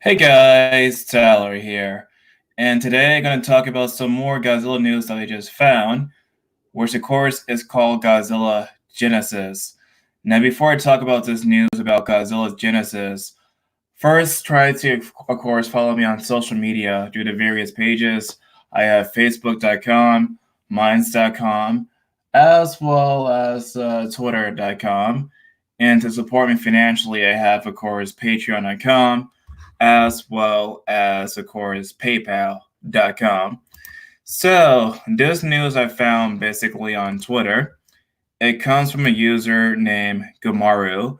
Hey guys, Tyler here, and today I'm going to talk about some more Godzilla news that I just found, which of course is called Godzilla Genesis. Now, before I talk about this news about Godzilla's Genesis, first try to, of course, follow me on social media due to various pages. I have Facebook.com, Minds.com, as well as Twitter.com. And to support me financially, I have, of course, Patreon.com, as well as, of course, PayPal.com. So, this news I found basically on Twitter. It comes from a user named Gumaru,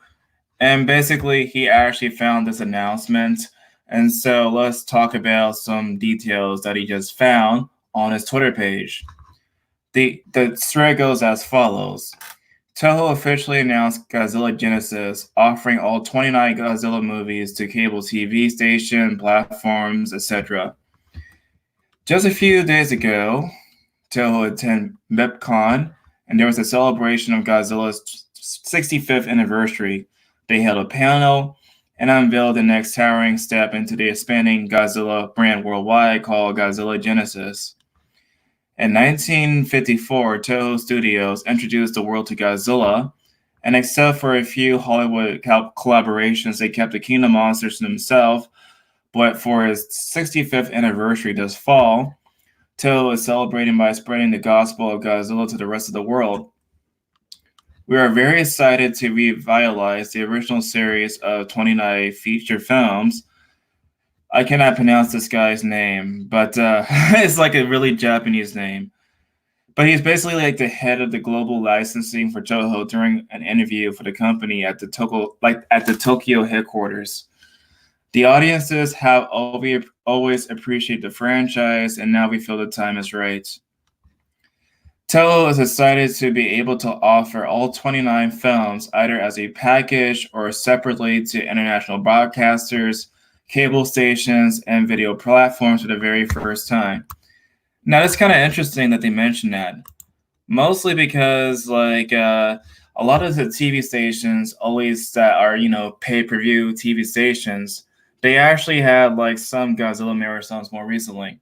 and basically, he actually found this announcement. And so let's talk about some details that he just found on his Twitter page. The thread goes as follows. Toho officially announced Godzilla Genesis, offering all 29 Godzilla movies to cable TV station, platforms, etc. Just a few days ago, Toho attended MepCon, and there was a celebration of Godzilla's 65th anniversary. They held a panel and unveiled the next towering step into the expanding Godzilla brand worldwide called Godzilla Genesis. In 1954, Toho Studios introduced the world to Godzilla, and except for a few Hollywood collaborations, they kept the King of Monsters to themselves. But for his 65th anniversary this fall, Toho is celebrating by spreading the gospel of Godzilla to the rest of the world. We are very excited to revitalize the original series of 29 feature films. I cannot pronounce this guy's name, but it's like a really Japanese name. But he's basically like the head of the global licensing for Toho during an interview for the company at the Tokyo headquarters. The audiences have always appreciated the franchise, and now we feel the time is right. Toho is excited to be able to offer all 29 films either as a package or separately to international broadcasters, cable stations, and video platforms for the very first time. Now, it's kind of interesting that they mentioned that, mostly because a lot of the TV stations always that are pay-per-view TV stations, they actually had like some Godzilla marathons more recently.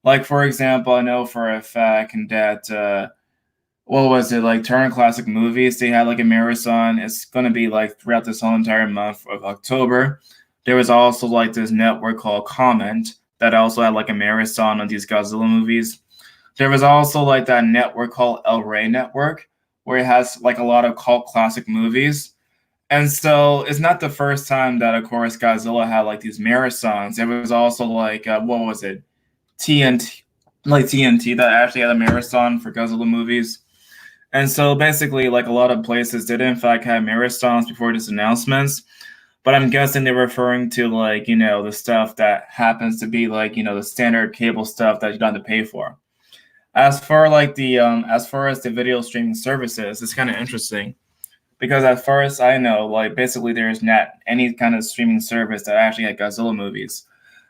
Like, for example, I know for a fact that what was it, like Turner Classic Movies, they had like a marathon. It's going to be like throughout this whole entire month of October. There was also like this network called Comment that also had like a marathon on these Godzilla movies. There was also like that network called El Rey Network, where it has like a lot of cult classic movies. And so it's not the first time that, of course, Godzilla had like these marathons. There was also like, what was it? TNT that actually had a marathon for Godzilla movies. And so basically, like a lot of places did in fact have marathons before these announcements. But I'm guessing they're referring to like, the stuff that happens to be like, the standard cable stuff that you don't have to pay for. As far as the video streaming services, it's kind of interesting because as far as I know, like basically there's not any kind of streaming service that actually had Godzilla movies.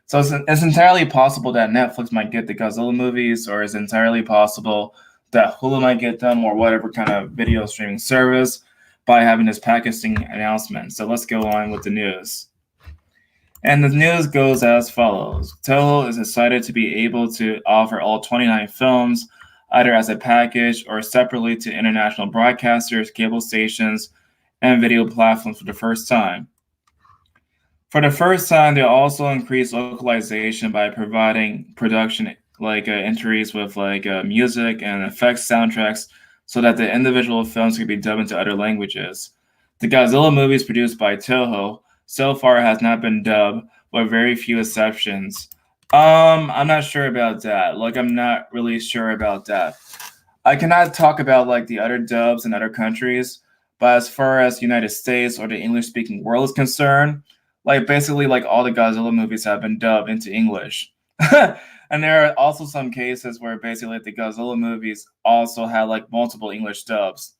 So it's entirely possible that Netflix might get the Godzilla movies, or it's entirely possible that Hulu might get them, or whatever kind of video streaming service by having this packaging announcement. So let's go on with the news. And the news goes as follows. Toho is excited to be able to offer all 29 films either as a package or separately to international broadcasters, cable stations, and video platforms for the first time. For the first time, they also increased localization by providing production entries with music and effects soundtracks so that the individual films could be dubbed into other languages. The Godzilla movies produced by Toho so far has not been dubbed, with very few exceptions. I'm not sure about that. I'm not really sure about that. I cannot talk about like the other dubs in other countries, but as far as United States or the English-speaking world is concerned, like basically like all the Godzilla movies have been dubbed into English. And there are also some cases where basically the Godzilla movies also had like multiple English dubs.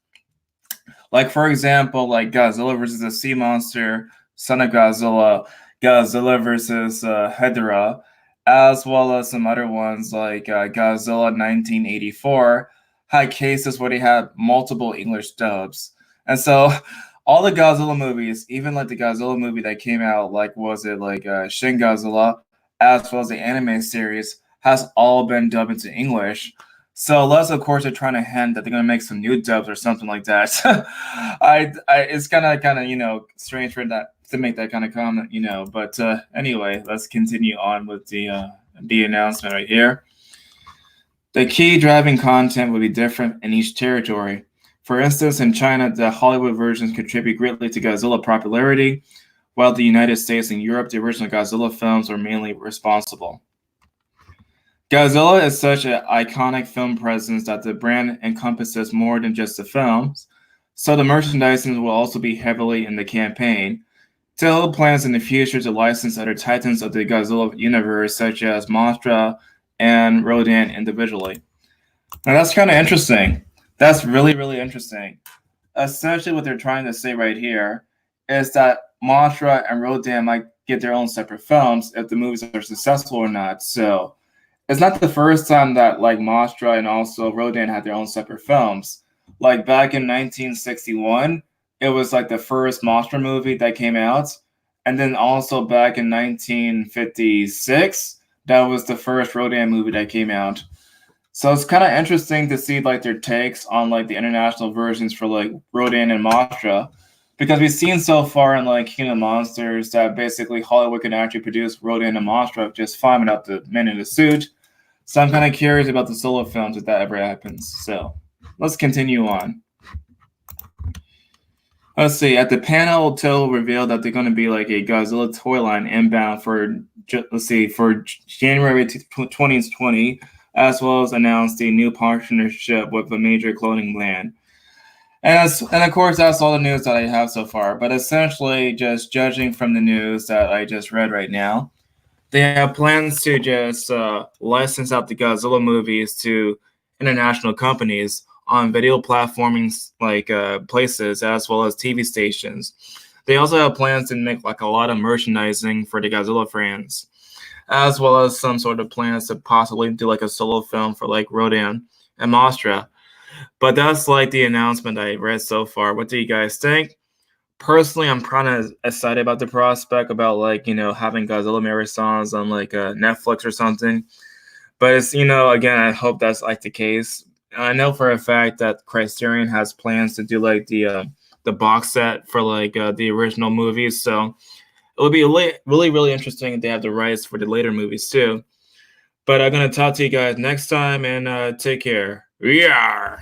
Like for example, like Godzilla versus the Sea Monster, Son of Godzilla, Godzilla versus Hedorah, as well as some other ones like Godzilla 1984 had cases where they had multiple English dubs. And so all the Godzilla movies, even like the Godzilla movie that came out, like was it like Shin Godzilla, as well as the anime series, has all been dubbed into English. So unless of course they're trying to hint that they're gonna make some new dubs or something like that. It's kind of strange for that to make that kind of comment. But anyway, let's continue on with the announcement right here. The key driving content will be different in each territory. For instance, in China, the Hollywood versions contribute greatly to Godzilla popularity, while the United States and Europe, the original Godzilla films are mainly responsible. Godzilla is such an iconic film presence that the brand encompasses more than just the films, so the merchandising will also be heavily in the campaign. Toho plans in the future to license other titans of the Godzilla universe, such as Mothra and Rodan individually. Now that's kind of interesting. That's really, really interesting. Essentially, what they're trying to say right here is that Mothra and Rodan might get their own separate films if the movies are successful or not. So it's not the first time that like Mothra and also Rodan had their own separate films. Like back in 1961, it was like the first Mothra movie that came out, and then also back in 1956, that was the first Rodan movie that came out. So it's kind of interesting to see like their takes on like the international versions for like Rodan and Mothra, because we've seen so far in like King of Monsters that basically Hollywood can actually produce Rodan and Mothra just fine without the men in the suit. So I'm kind of curious about the solo films if that ever happens. So let's continue on. Let's see. At the panel, Toho revealed that they're going to be like a Godzilla toy line inbound for January 2020, as well as announced a new partnership with a major clothing brand. And of course, that's all the news that I have so far. But essentially, just judging from the news that I just read right now, they have plans to just license out the Godzilla movies to international companies on video platforming like places as well as TV stations. They also have plans to make like a lot of merchandising for the Godzilla fans, as well as some sort of plans to possibly do like a solo film for like Rodan and Mothra. But that's like the announcement I read so far. What do you guys think? Personally, I'm kind of excited about the prospect about like having Godzilla marathons on like Netflix or something. But it's again, I hope that's like the case. I know for a fact that Criterion has plans to do like the box set for like the original movies. So it would be really, really interesting if they have the rights for the later movies too. But I'm gonna talk to you guys next time and take care. Yeah.